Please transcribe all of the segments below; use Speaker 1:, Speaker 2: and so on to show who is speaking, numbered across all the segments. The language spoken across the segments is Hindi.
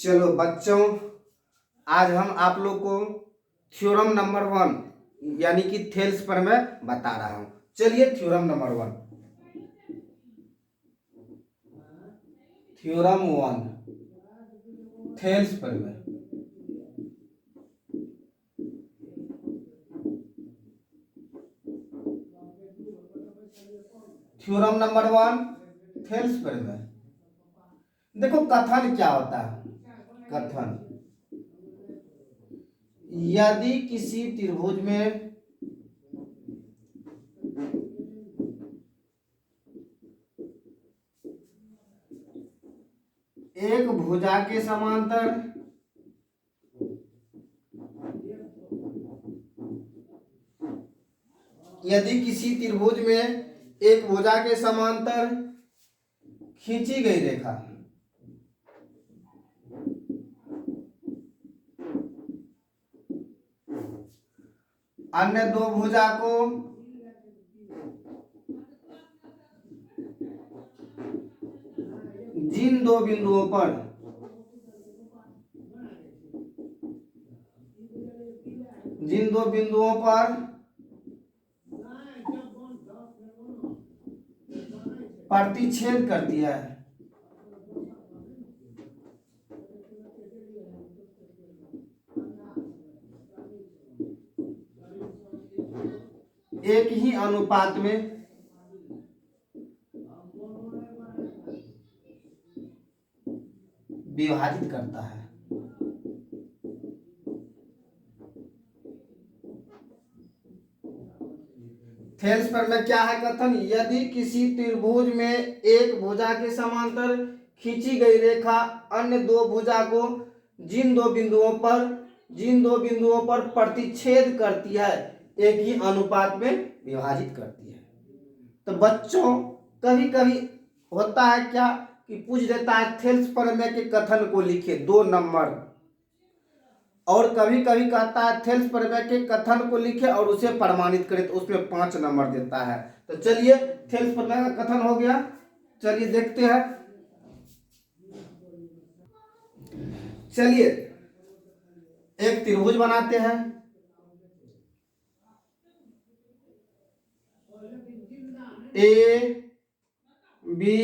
Speaker 1: चलो बच्चों, आज हम आप लोग को थ्योरम नंबर 1 यानी कि थेल्स पर मैं बता रहा हूं। चलिए थ्योरम नंबर 1, थ्योरम 1 थेल्स पर मैं। थ्योरम नंबर 1 थेल्स पर मैं। देखो कथन क्या होता है। कथन, यदि किसी त्रिभुज में एक भुजा के समांतर यदि किसी त्रिभुज में एक भुजा के समांतर खींची गई रेखा अन्य दो भुजा को जिन दो बिंदुओं पर प्रतिच्छेद करती है, एक ही अनुपात में विभाजित करता है। थेल्स पर में क्या है कथन, यदि किसी त्रिभुज में एक भुजा के समांतर खींची गई रेखा अन्य दो भुजा को जिन दो बिंदुओं पर प्रतिच्छेद करती है, एक ही अनुपात में विभाजित करती है। तो बच्चों कभी कभी होता है क्या कि पूछ देता है थेल्स प्रमेय के कथन को लिखे 2 नंबर, और कभी कभी कहता है थेल्स प्रमेय के कथन को लिखे और उसे प्रमाणित करे, तो उसमें 5 नंबर देता है। तो चलिए थेल्स प्रमेय का कथन हो गया, चलिए देखते हैं। चलिए एक त्रिभुज बनाते हैं, ए बी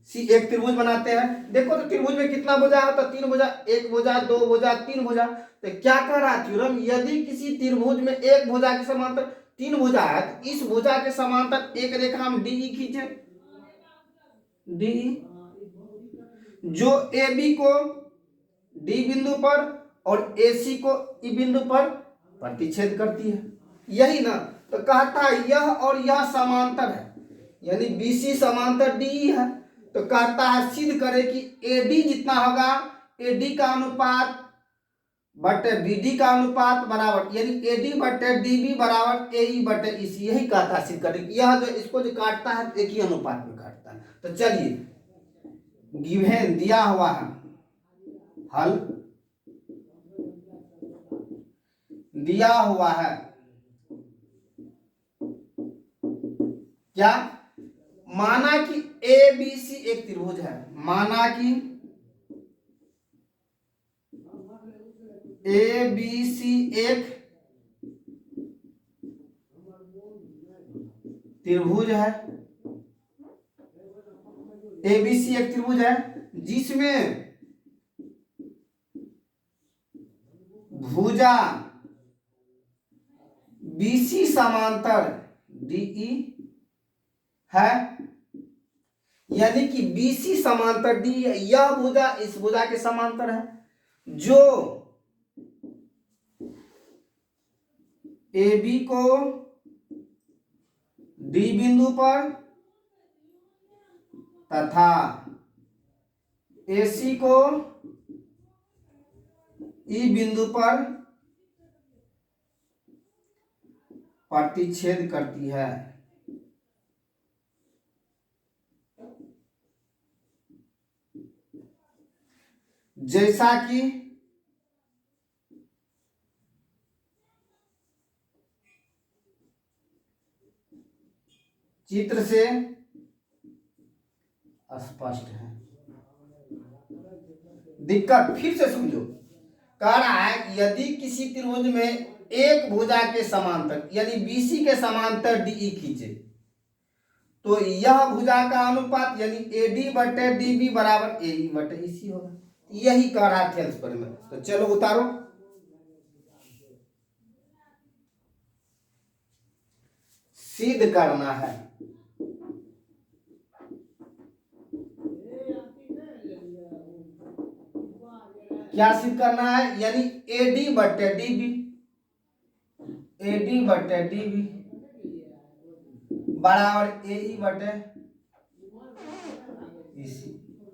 Speaker 1: सी। एक त्रिभुज बनाते हैं। देखो तो त्रिभुज में कितना भुजा है, तो 3 भुजा, 1 भुजा 2 भुजा 3 भुजा। तो क्या कह रहा है थ्योरम, यदि किसी त्रिभुज में एक भुजा के समांतर 3 भुजा है, तो इस भुजा के समांतर एक रेखा हम डी खींचे। डी जो ए बी को डी बिंदु पर और ए सी को ई बिंदु पर प्रतिच्छेद करती है, यही ना। तो कहता है यह और यह समांतर है, यानी बीसी समांतर डी है। तो कहता है सिद्ध करे कि एडी जितना होगा, एडी का अनुपात बटे बीडी का अनुपात बराबर, यानी एडी बटे डीबी बराबर एई बटे ईसी। यही कहता है सिद्ध करे। यह जो इसको जो काटता है एक ही अनुपात में काटता है। तो चलिए गिवन दिया हुआ है, हल दिया हुआ है क्या, माना कि ए बी सी एक त्रिभुज है, माना कि ए बी सी एक त्रिभुज है, ए बी सी एक त्रिभुज है जिसमें भुजा बीसी समांतर डीई है, यानी कि बीसी समांतर डी, यह भुजा इस भुजा के समांतर है, जो ए बी को डी बिंदु पर तथा AC को ई बिंदु पर प्रतिच्छेद करती है। जैसा कि चित्र से स्पष्ट है। दिक्कत फिर से समझो। कह रहा है यदि किसी त्रिभुज में एक भुजा के समांतर यानी बीसी के समांतर डीई खींचे तो यह भुजा का अनुपात यानी एडी बटे डीबी बराबर एई बटे ईसी होगा। यही कह रहा है थेल्स पर में। तो चलो उतारो। सिद्ध करना है। क्या सिद्ध करना है यानी एडी बटे डीबी, एडी बटे डीबी बराबर एई बटे ईसी।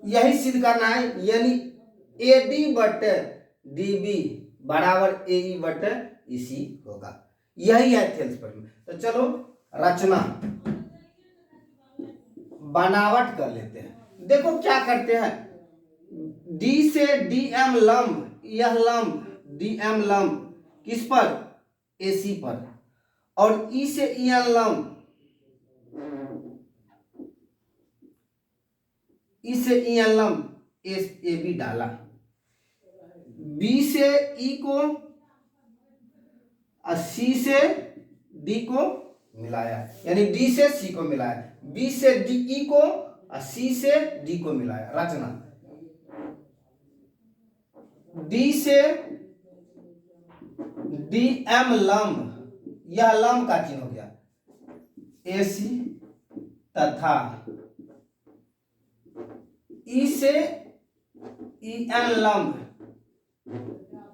Speaker 1: यही सिद्ध करना है यानी एडी बटे डीबी बराबर एई बटे ईसी होगा। यही है थेल्स पर में। तो चलो रचना बनावट कर लेते हैं। देखो क्या करते हैं, डी से डीएम लंब, यह लंब डीएम लंब किस पर, एसी पर, और ई से ईएन लंब, ई से ईएन लंब एस ए बी डाला, बी से ई को और सी से डी को मिलाया यानी डी से सी को मिलाया, बी से डी ई को और सी से डी को मिलाया। रचना डी से डी एम लंब, यह लंब का चिन्ह हो गया एसी, तथा ई से ई एन लंब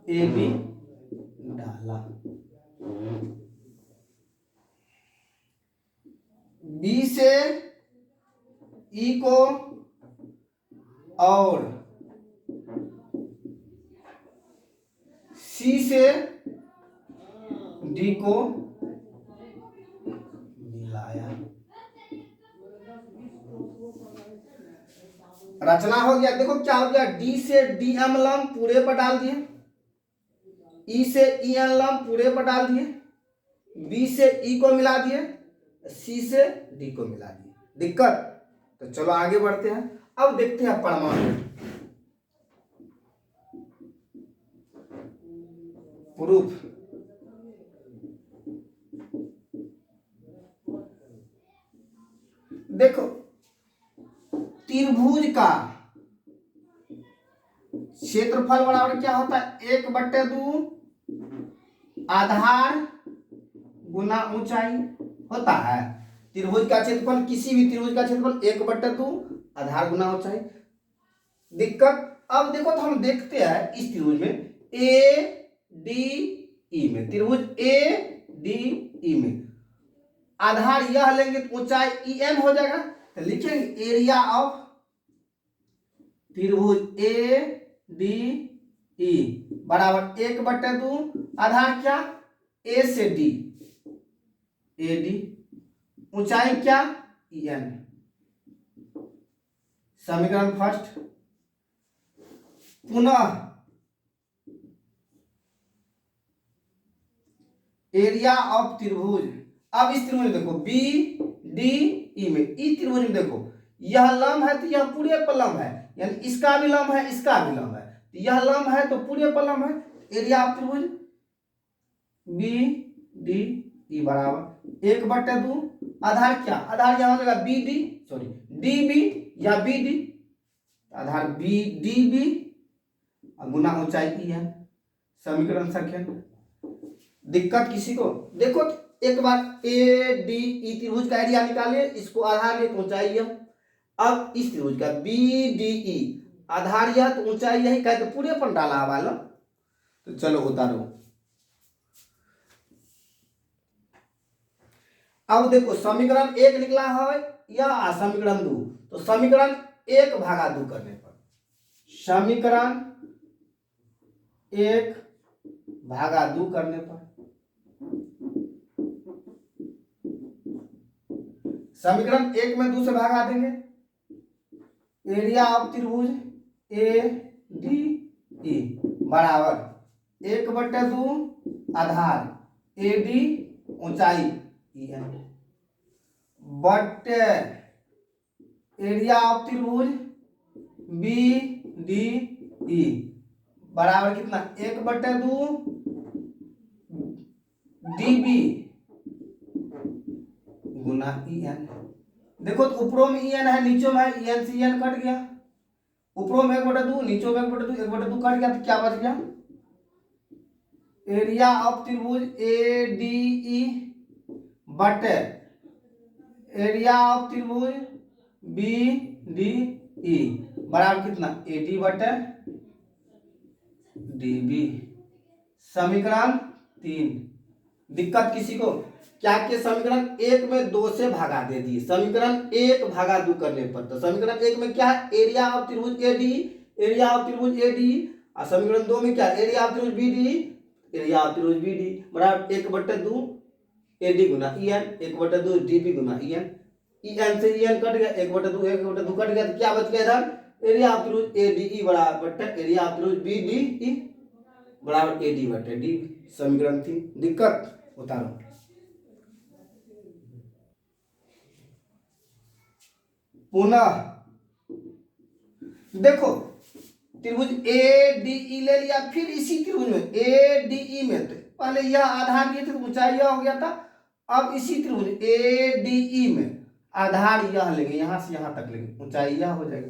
Speaker 1: ए बी डाला, बी से ई को और सी से डी को मिलाया। रचना हो गया। देखो क्या हो गया, डी से डी एम लंब पूरे पर डाल दिए, ई से ई एन लंब पूरे पर डाल दिए, बी से ई को मिला दिए, सी से डी को मिला दिए। दिक्कत? तो चलो आगे बढ़ते हैं। अब देखते हैं परमाणु प्रूफ। देखो त्रिभुज का क्षेत्रफल बराबर क्या होता है, 1/2 आधार गुना ऊंचाई होता है। त्रिभुज का क्षेत्रफल, किसी भी त्रिभुज का क्षेत्रफल 1/2 आधार गुना ऊंचाई। दिक्कत? अब देखो तो हम देखते हैं इस त्रिभुज में ए डी ई में, त्रिभुज ए डी ई में आधार यह लेंगे तो ऊंचाई ई एम हो जाएगा। तो लिखेंगे एरिया ऑफ त्रिभुज ए डी ई बराबर 1/2 आधार क्या, ए से डी, ए डी, ऊंचाई क्या, ई एन। समीकरण फर्स्ट। पुनः एरिया ऑफ त्रिभुज। अब इस त्रिभुज में देखो बी डी ई में, ई त्रिभुज में देखो यह लंब है तो यह पूरे पर लंब है, यानी इसका भी लंब है इसका भी लंब है, तो यह लंब है तो पूरे पर लंब है। एरिया ऑफ त्रिभुज बी डी ई बराबर 1/2 आधार क्या, आधार यहां हो जाएगा B D, sorry D B या बी डी, आधार बी डी बी गुना ऊंचाई ई है। समीकरण संख्या। दिक्कत किसी को? देखो एक बार ए डी ई त्रिभुज का एरिया निकालिए, इसको आधार लिए तो ऊंचाई है। अब इस त्रिभुज का बी डी ई आधार यह तो ऊंचाई यही कहे तो पूरे पर डाला वाला। तो चलो उतारो। अब देखो समीकरण 1 निकला है या समीकरण 2, तो समीकरण 1/2 करने पर, समीकरण 1/2 करने पर, समीकरण 1 में 2 से भागा देंगे। एरिया ऑफ त्रिभुज ए डी ई बराबर 1/2 आधार ए डी ऊंचाई ई एन बटे एरिया ऑफ त्रिभुज बी डी ई बराबर कितना 1/2 DB गुना EN। देखो तो ऊपरों में EN है, नीचों में है, EN से EN कट गया, ऊपरों में 1/2, नीचों में 1/2, 1/2 कट गया, तो क्या बच गया? एरिया ऑफ त्रिभुज ADE बटे एरिया ऑफ त्रिभुज BDE बराबर कितना? AD बटे DB। समीकरण 3। दिक्कत किसी को? क्या के समीकरण 1 में 2 से भागा दे दिए, समीकरण 1 भागा 2 करने पर, तो समीकरण 1 में क्या है? एरिया ऑफ त्रिभुज AD, एरिया ऑफ त्रिभुज AD, और समीकरण 2 में क्या? एरिया ऑफ त्रिभुज BD, एरिया ऑफ त्रिभुज BD बराबर 1/2 AD गुना EN, 1/2 DB गुना EN। EN से EN कट गया, 1/2 कट गया, तो क्या बच गया इधर? एरिया ऑफ त्रिभुज ADE बराबर एरिया ऑफ त्रिभुज BDE बराबर AD बटे DB। समीकरण 3। दिक्कत उतारो। पुनः देखो त्रिभुज ADE ले लिया, फिर इसी त्रिभुज में ADE में तो पहले यह आधार दिए थे तो ऊंचाई यह हो गया था, अब इसी त्रिभुज ADE में आधार यह लेंगे, यहां से यहां तक लेंगे, ऊंचाई यह हो जाएगा।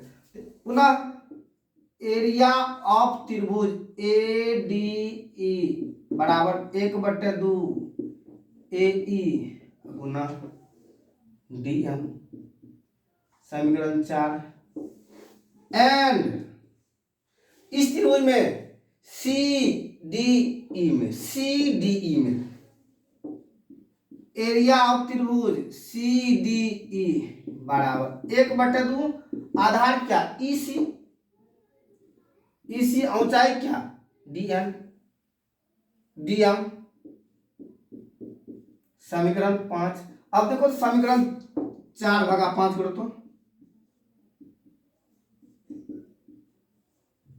Speaker 1: पुनः एरिया ऑफ त्रिभुज ADE बराबर 1/2 AE गुना DM। समीकरण 4। एंड इस त्रिभुज में CDE में एरिया ऑफ त्रिभुज CDE बराबर 1/2 आधार क्या? EC, ऊंचाई क्या? DM। समीकरण 5। अब देखो समीकरण 4/5 करो तो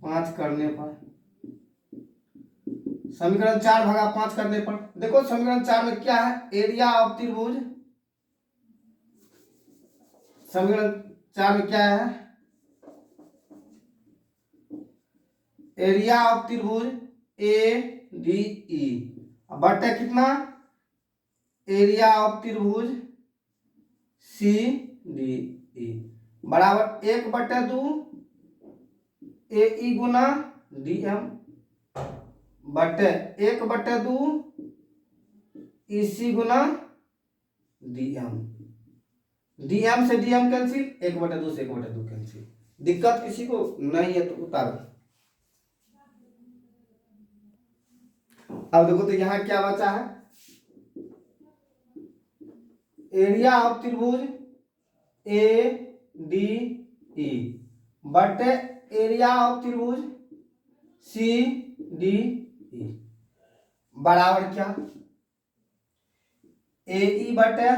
Speaker 1: 5 करने पर, समीकरण 4/5 करने पर देखो समीकरण 4 में क्या है? एरिया ऑफ त्रिभुज, समीकरण 4 में क्या है? एरिया ऑफ त्रिभुज ADE बटे कितना? एरिया ऑफ त्रिभुज CDE बराबर 1/2 AE गुना DM बटे 1/2 EC गुना DM। DM से DM कैंसिल, 1/2 से 1/2 कैंसिल। दिक्कत किसी को नहीं है तो उतारो। अब देखो तो यहां क्या बचा है? एरिया ऑफ त्रिभुज ADE बटे एरिया ऑफ त्रिभुज CDE बराबर क्या? AE बटे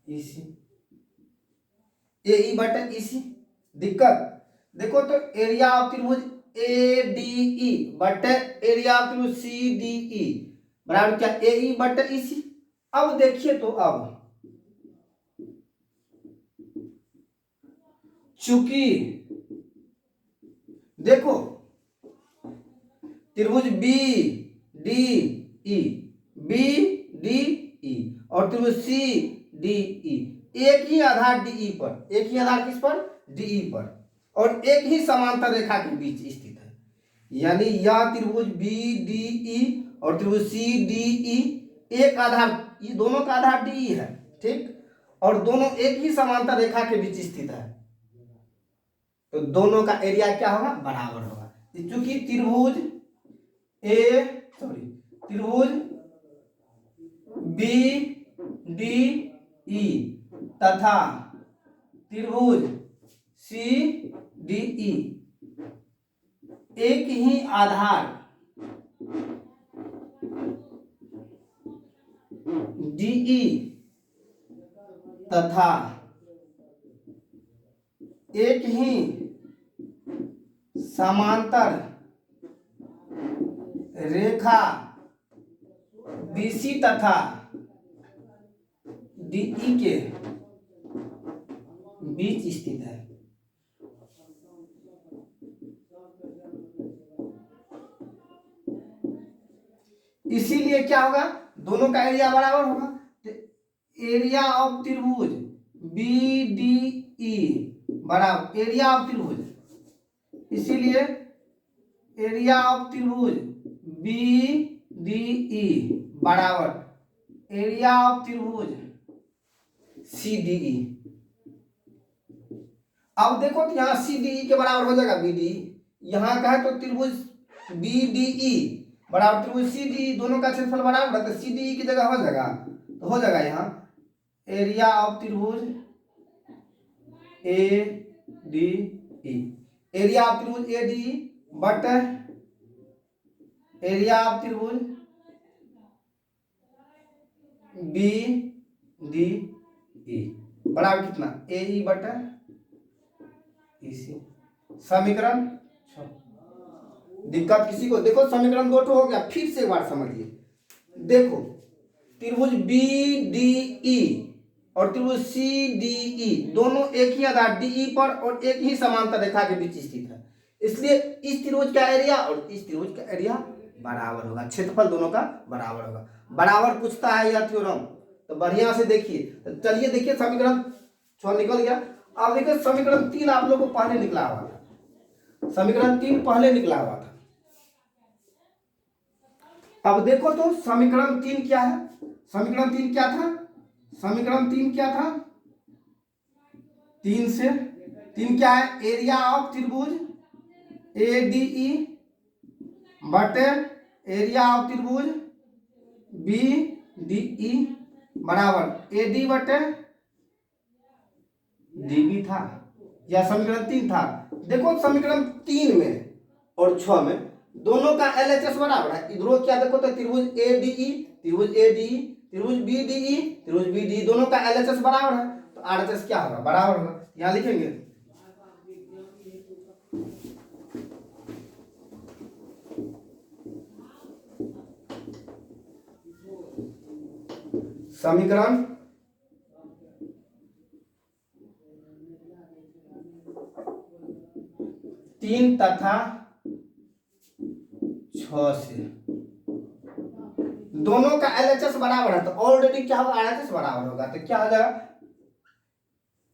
Speaker 1: EC, AE बटे EC। दिक्कत देखो तो एरिया ऑफ त्रिभुज ADE बटे एरिया ऑफ त्रिभुज CDE बराबर क्या? AE बटे EC। अब देखिए तो अब चूंकि देखो त्रिभुज BDE और त्रिभुज CDE एक ही आधार DE पर, एक ही आधार किस पर? DE पर, और एक ही समांतर रेखा के बीच स्थित है। यानी यह त्रिभुज BDE और त्रिभुज CDE एक आधार, ये दोनों का आधार DE है, ठीक, और दोनों एक ही समांतर रेखा के बीच स्थित है, तो दोनों का एरिया क्या होगा? बराबर होगा। चूंकि त्रिभुज त्रिभुज BDE तथा त्रिभुज CDE एक ही आधार DE तथा एक ही समांतर रेखा BC तथा DE के बीच स्थित है। इसीलिए क्या होगा, दोनों का एरिया बराबर होगा। तो एरिया ऑफ त्रिभुज बी डी ई बराबर एरिया ऑफ त्रिभुज, इसीलिए एरिया ऑफ त्रिभुज बी डी ई बराबर एरिया ऑफ त्रिभुज सी डी ई। अब देखो तो यहाँ सी डी ई के बराबर हो जाएगा बी डी, यहाँ का है तो त्रिभुज बी डी ई बराबर त्रिभुज सी डी, दोनों का क्षेत्रफल बराबर है तो सी डी ई की जगह हो जाएगा, तो हो जाएगा यहाँ एरिया ऑफ त्रिभुज A D E, area of त्रिभुज A D but area of त्रिभुज बी डी ई बराबर कितना ए ई बट ई सी। समीकरण दिक्कत किसी को, देखो समीकरण 2 हो गया, फिर से एक बार समझिए। देखो त्रिभुज बी डी ई और त्रिभुज सी डी ई दोनों एक ही आधार डी ई पर और एक ही समांतर रेखा के बीच स्थित है, इसलिए इस त्रिभुज का एरिया और इस त्रिभुज का एरिया बराबर होगा, क्षेत्रफल दोनों का बराबर होगा। बराबर पूछता है यह थ्योरम, तो बढ़िया से देखिए। तो चलिए देखिए समीकरण 6 निकल गया। अब देखिए समीकरण 3 आप लोगों को पहले निकला हुआ था, समीकरण 3 पहले निकला हुआ था। अब देखो तो समीकरण 3 क्या है, समीकरण 3 क्या था, समीकरण 3 क्या था, 3 से 3 क्या है, एरिया ऑफ त्रिभुज ए डी ई बटे एरिया ऑफ त्रिभुज बी डी ई बराबर ए डी बटे डी बी था, यह समीकरण 3 था। देखो समीकरण 3 में और 6 में दोनों का एलएचएस बराबर है, इधरों क्या देखो तो त्रिभुज ए डी ई, त्रिभुज ए डी ई, त्रिभुज बी डी ई, त्रिभुज बी डी, दोनों का एलएचएस बराबर है, तो आरएचएस क्या होगा, बराबर होगा। यहाँ लिखेंगे समीकरण 3 तथा 6 से दोनों का एलएचएस बराबर है, तो ऑलरेडी क्या होगा, आरएचएस बराबर होगा, तो क्या हो जाएगा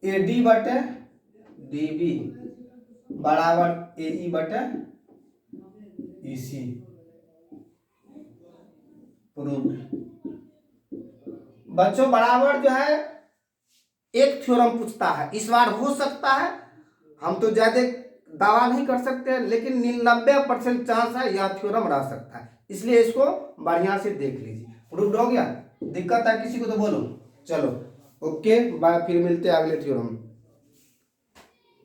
Speaker 1: ए डी बटे डी बी बराबर ए ई बटे ई सी। प्रूव्ड। बच्चों बराबर जो है एक थ्योरम पूछता है, इस बार हो सकता है, हम तो ज्यादा दावा नहीं कर सकते, लेकिन 99% चांस है यह थ्योरम रह सकता है, इसलिए इसको बढ़िया से देख लीजिए। प्रूव्ड हो गया, दिक्कत है किसी को तो बोलो। चलो ओके बाय, फिर मिलते हैं अगले थ्योरम।